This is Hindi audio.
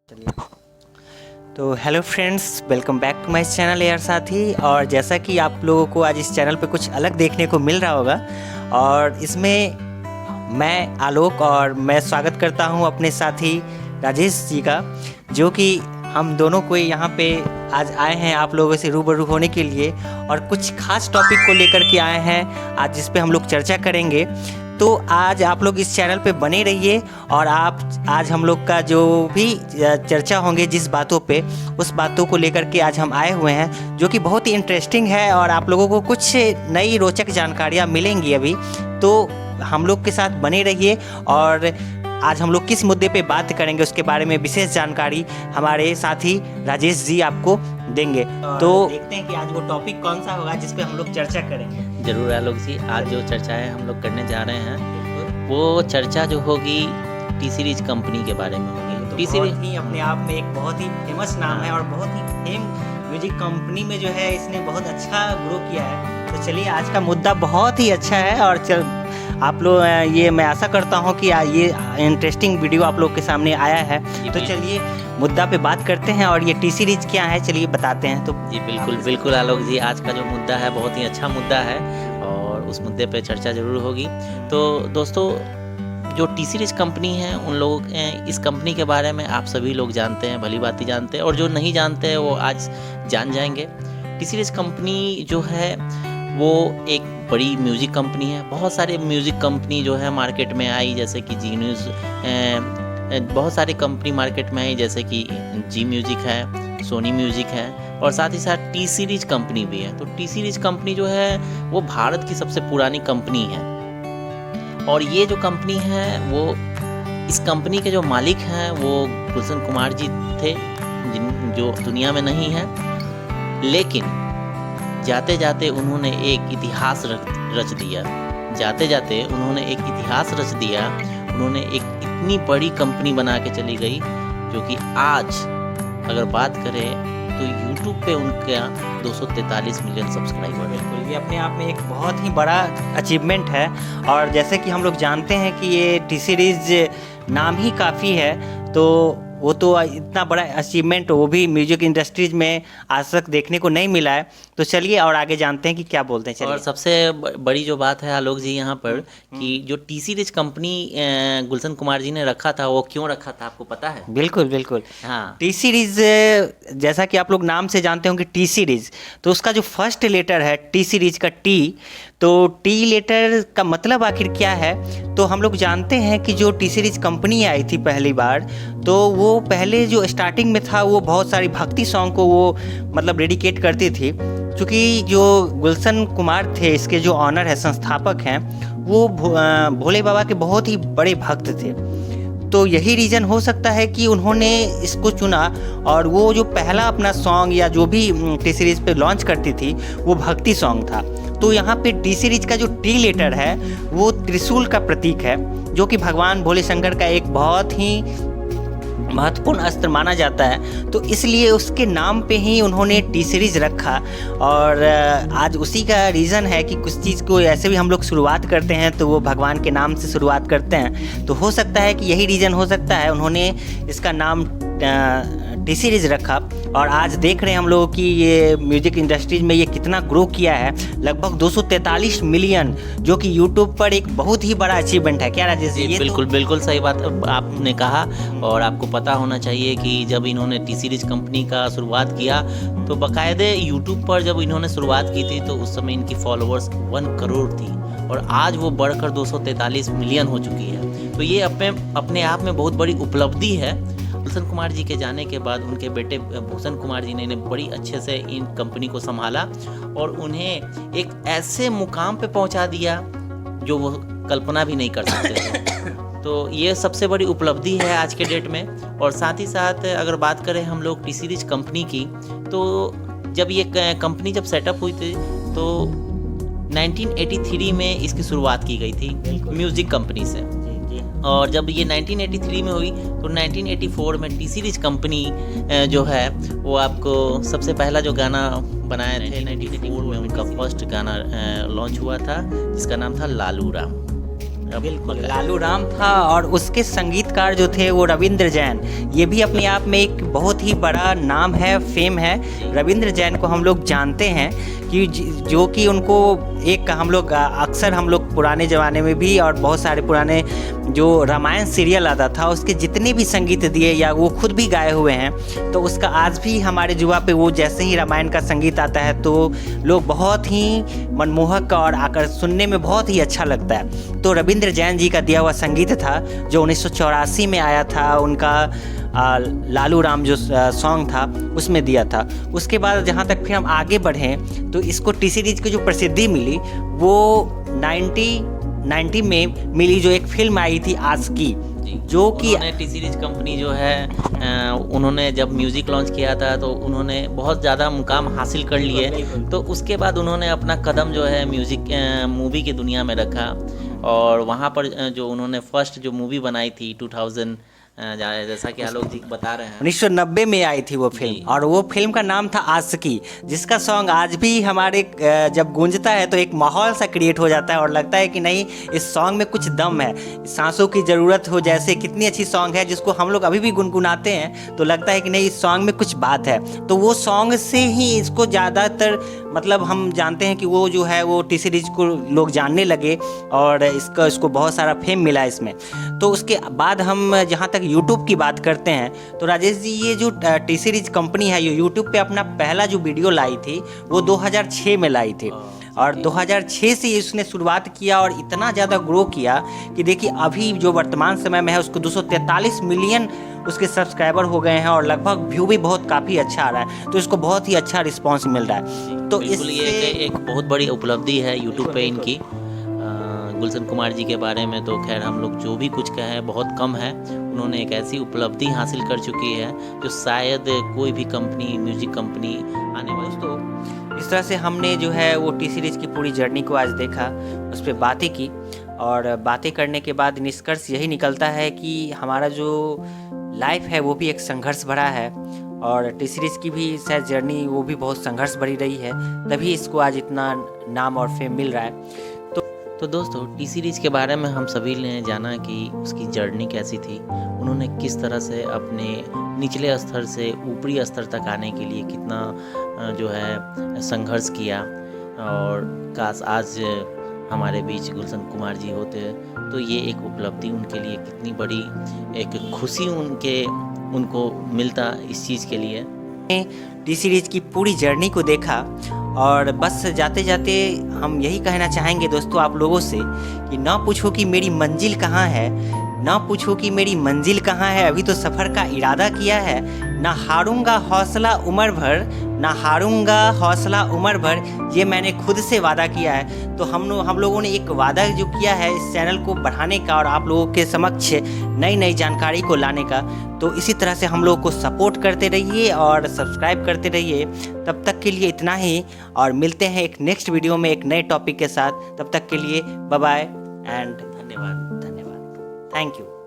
चलिए। तो hello friends, welcome back to my channel यार साथी। और जैसा कि आप लोगों को आज इस चैनल पे कुछ अलग देखने को मिल रहा होगा, और इसमें मैं आलोक और मैं स्वागत करता हूं अपने साथी राजेश जी का, जो कि हम दोनों को यहाँ पे आज आए हैं आप लोगों से रूबरू होने के लिए, और कुछ खास टॉपिक को लेकर के आए हैं आज, जिस पे हम लोग चर्चा करेंगे। तो आज आप लोग इस चैनल पे बने रहिए, और आप आज हम लोग का जो भी चर्चा होंगे जिस बातों पे, उस बातों को लेकर के आज हम आए हुए हैं, जो कि बहुत ही इंटरेस्टिंग है, और आप लोगों को कुछ नई रोचक जानकारियाँ मिलेंगी अभी। तो हम लोग के साथ बने रहिए, और आज हम लोग किस मुद्दे पे बात करेंगे उसके बारे में विशेष जानकारी हमारे साथी राजेश जी आपको देंगे। तो देखते हैं कि आज वो टॉपिक कौन सा होगा जिस पे हम लोग चर्चा करेंगे। जरूर आलोक जी, आज जो चर्चाएं हम लोग करने जा रहे हैं वो चर्चा जो होगी टी सीरीज कंपनी के बारे में होगी। टी सीरीज ही अपने आप में एक बहुत ही फेमस नाम है, और बहुत ही फेम म्यूजिक कंपनी में जो है इसने बहुत अच्छा ग्रो किया है। तो चलिए, आज का मुद्दा बहुत ही अच्छा है, और आप लोग ये मैं आशा करता हूँ कि ये इंटरेस्टिंग वीडियो आप लोग के सामने आया है। तो चलिए मुद्दा पे बात करते हैं, और ये टी सीरीज क्या है चलिए बताते हैं। तो जी बिल्कुल आलोक जी, आज का जो मुद्दा है बहुत ही अच्छा मुद्दा है, और उस मुद्दे पे चर्चा जरूर होगी। तो दोस्तों, जो टी सीरीज कंपनी है, उन लोग इस कंपनी के बारे में आप सभी लोग जानते हैं, भली भांति जानते हैं, और जो नहीं जानते हैं वो आज जान जाएंगे। टी सीरीज कंपनी जो है वो एक बड़ी म्यूज़िक कंपनी है। बहुत सारे म्यूज़िक कंपनी जो है मार्केट में आई, जैसे कि जी न्यूज़, बहुत सारी कंपनी मार्केट में आई, जैसे कि जी म्यूज़िक है, सोनी म्यूज़िक है, और साथ ही साथ टी सीरीज कंपनी भी है। तो टी सीरीज कंपनी जो है वो भारत की सबसे पुरानी कंपनी है, और ये जो कंपनी है वो, इस कंपनी के जो मालिक हैं वो गुलशन कुमार जी थे, जो दुनिया में नहीं है, लेकिन जाते जाते उन्होंने एक इतिहास रच दिया। जाते जाते उन्होंने एक इतिहास रच दिया। उन्होंने एक इतनी बड़ी कंपनी बना के चली गई, जो कि आज अगर बात करें तो YouTube पे उनका 243 मिलियन सब्सक्राइबर है। ये अपने आप में एक बहुत ही बड़ा अचीवमेंट है। और जैसे कि हम लोग जानते हैं कि ये टी सीरीज नाम ही काफ़ी है, तो वो तो इतना बड़ा अचीवमेंट वो भी म्यूजिक इंडस्ट्रीज में आज तक देखने को नहीं मिला है। तो चलिए और आगे जानते हैं कि क्या बोलते हैं। चलिए। और सबसे बड़ी जो बात है आलोक जी यहाँ पर, कि जो T series company Gulshan Kumar ji ने रखा था, वो क्यों रखा था आपको पता है? बिल्कुल। हाँ, टी सीरीज, जैसा कि आप लोग नाम से जानते होंगे टी सीरीज, तो उसका जो फर्स्ट लेटर है टी सीरीज का टी, तो टी लेटर का मतलब आखिर क्या है? तो हम लोग जानते हैं कि जो टी सीरीज कंपनी आई थी पहली बार, तो वो पहले जो स्टार्टिंग में था वो बहुत सारी भक्ति सॉन्ग को वो मतलब डेडिकेट करती थी। क्योंकि जो गुलशन कुमार थे, इसके जो ऑनर है, संस्थापक हैं, वो भोले बाबा के बहुत ही बड़े भक्त थे। तो यही रीज़न हो सकता है कि उन्होंने इसको चुना, और वो जो पहला अपना सॉन्ग या जो भी टी सीरीज पे लॉन्च करती थी वो भक्ति सॉन्ग था। तो यहाँ पे टी सीरीज का जो टी लेटर है वो त्रिशूल का प्रतीक है, जो कि भगवान भोले शंकर का एक बहुत ही महत्वपूर्ण अस्त्र माना जाता है। तो इसलिए उसके नाम पे ही उन्होंने टी सीरीज रखा। और आज उसी का रीज़न है कि कुछ चीज़ को ऐसे भी हम लोग शुरुआत करते हैं तो वो भगवान के नाम से शुरुआत करते हैं। तो हो सकता है कि यही रीज़न हो सकता है उन्होंने इसका नाम टी सीरीज रखा। और आज देख रहे हैं हम लोग कि ये म्यूजिक इंडस्ट्रीज में ये कितना ग्रो किया है, लगभग 243 मिलियन, जो कि यूट्यूब पर एक बहुत ही बड़ा अचीवमेंट है। क्या राजेश जी? बिल्कुल सही बात आपने कहा। और आपको पता होना चाहिए कि जब इन्होंने टी सीरीज कंपनी का शुरुआत किया, तो बाकायदे यूट्यूब पर जब इन्होंने शुरुआत की थी तो उस समय इनकी फॉलोअर्स 1 करोड़ थी, और आज वो बढ़कर 243 मिलियन हो चुकी है। तो ये अपने आप में बहुत बड़ी उपलब्धि है। गुलशन कुमार जी के जाने के बाद उनके बेटे भूषण कुमार जी ने बड़ी अच्छे से इन कंपनी को संभाला, और उन्हें एक ऐसे मुकाम पे पहुंचा दिया जो वो कल्पना भी नहीं कर सकते थे। तो ये सबसे बड़ी उपलब्धि है आज के डेट में। और साथ ही साथ अगर बात करें हम लोग टी सीरीज कंपनी की, तो जब ये कंपनी जब सेटअप हुई थी तो 1983 में इसकी शुरुआत की गई थी म्यूज़िक कंपनी से। और जब ये 1983 में हुई तो 1984 में टी सीरीज कंपनी जो है वो आपको सबसे पहला जो गाना बनाए थे 1984 में उनका फर्स्ट गाना लॉन्च हुआ था, जिसका नाम था लालू राम। बिल्कुल लालू राम था, और उसके संगीतकार जो थे वो रविंद्र जैन। ये भी अपने आप में एक बहुत ही बड़ा नाम है, फेम है। रविंद्र जैन को हम लोग जानते हैं कि जो कि उनको एक हम लोग अक्सर हम लोग पुराने ज़माने में भी और बहुत सारे पुराने जो रामायण सीरियल आता था उसके जितने भी संगीत दिए या वो खुद भी गाए हुए हैं, तो उसका आज भी हमारे जुआ पे वो जैसे ही रामायण का संगीत आता है तो लोग बहुत ही मनमोहक और आकर सुनने में बहुत ही अच्छा लगता है। तो रविंद्र जैन जी का दिया हुआ संगीत था जो 1984 में आया था, उनका लालू राम जो सॉन्ग था उसमें दिया था। उसके बाद जहाँ तक फिर हम आगे बढ़ें तो इसको टी सीरीज की जो प्रसिद्धि मिली वो 1990 में मिली, जो एक फिल्म आई थी आशिकी, जो कि टी सीरीज कंपनी जो है उन्होंने जब म्यूज़िक लॉन्च किया था तो उन्होंने बहुत ज़्यादा मुकाम हासिल कर लिए। तो उसके बाद उन्होंने अपना कदम जो है म्यूज़िक मूवी की दुनिया में रखा, और वहाँ पर जो उन्होंने फर्स्ट जो मूवी बनाई थी 2000 जैसा कि आलोक जी बता रहे हैं 1990 में आई थी वो फिल्म, और वो फिल्म का नाम था आशिकी, जिसका सॉन्ग आज भी हमारे जब गूंजता है तो एक माहौल सा क्रिएट हो जाता है और लगता है कि नहीं इस सॉन्ग में कुछ दम है, सांसों की ज़रूरत हो जैसे कितनी अच्छी सॉन्ग है जिसको हम लोग अभी भी गुनगुनाते हैं तो लगता है कि नहीं इस सॉन्ग में कुछ बात है। तो वो सॉन्ग से ही इसको ज़्यादातर मतलब हम जानते हैं कि वो जो है वो टी सीरीज को लोग जानने लगे और इसको बहुत सारा फेम मिला इसमें। तो उसके बाद हम जहाँ तक यूट्यूब की बात करते हैं तो राजेश जी ये जो टी सीरीज कंपनी है ये यूट्यूब पे अपना पहला जो वीडियो लाई थी वो 2006 में लाई थी, और 2006 से इसने शुरुआत किया और इतना ज़्यादा ग्रो किया कि देखिए अभी जो वर्तमान समय में है उसको 243 मिलियन उसके सब्सक्राइबर हो गए हैं और लगभग व्यू भी बहुत काफ़ी अच्छा आ रहा है, तो इसको बहुत ही अच्छा रिस्पांस मिल रहा है। तो ये एक बहुत बड़ी उपलब्धि है यूट्यूब पे इनकी। गुलशन कुमार जी के बारे में तो खैर हम लोग जो भी कुछ कहें बहुत कम है। उन्होंने एक ऐसी उपलब्धि हासिल कर चुकी है जो शायद कोई भी कंपनी म्यूजिक कंपनी आने वाली। दोस्तों इस तरह से हमने जो है वो टी सीरीज की पूरी जर्नी को आज देखा, उस पर बातें की, और बातें करने के बाद निष्कर्ष यही निकलता है कि हमारा जो लाइफ है वो भी एक संघर्ष भरा है, और टी सीरीज़ की भी शायद जर्नी वो भी बहुत संघर्ष भरी रही है, तभी इसको आज इतना नाम और फेम मिल रहा है। तो दोस्तों टी सीरीज़ के बारे में हम सभी ने जाना कि उसकी जर्नी कैसी थी, उन्होंने किस तरह से अपने निचले स्तर से ऊपरी स्तर तक आने के लिए कितना जो है संघर्ष किया, और काश आज हमारे बीच गुलशन कुमार जी होते तो ये एक उपलब्धि उनके लिए कितनी बड़ी एक खुशी उनको मिलता इस चीज़ के लिए। टी सीरीज की पूरी जर्नी को देखा, और बस जाते जाते हम यही कहना चाहेंगे दोस्तों आप लोगों से कि ना पूछो कि मेरी मंजिल कहाँ है, ना पूछो कि मेरी मंजिल कहाँ है, अभी तो सफ़र का इरादा किया है, ना हारूंगा हौसला उम्र भर, ना हारूंगा हौसला उम्र भर, ये मैंने खुद से वादा किया है। तो हम लोगों ने एक वादा जो किया है इस चैनल को बढ़ाने का और आप लोगों के समक्ष नई नई जानकारी को लाने का, तो इसी तरह से हम लोगों को सपोर्ट करते रहिए और सब्सक्राइब करते रहिए। तब तक के लिए इतना ही, और मिलते हैं एक नेक्स्ट वीडियो में एक नए टॉपिक के साथ। तब तक के लिए बाय बाय एंड धन्यवाद। Thank you.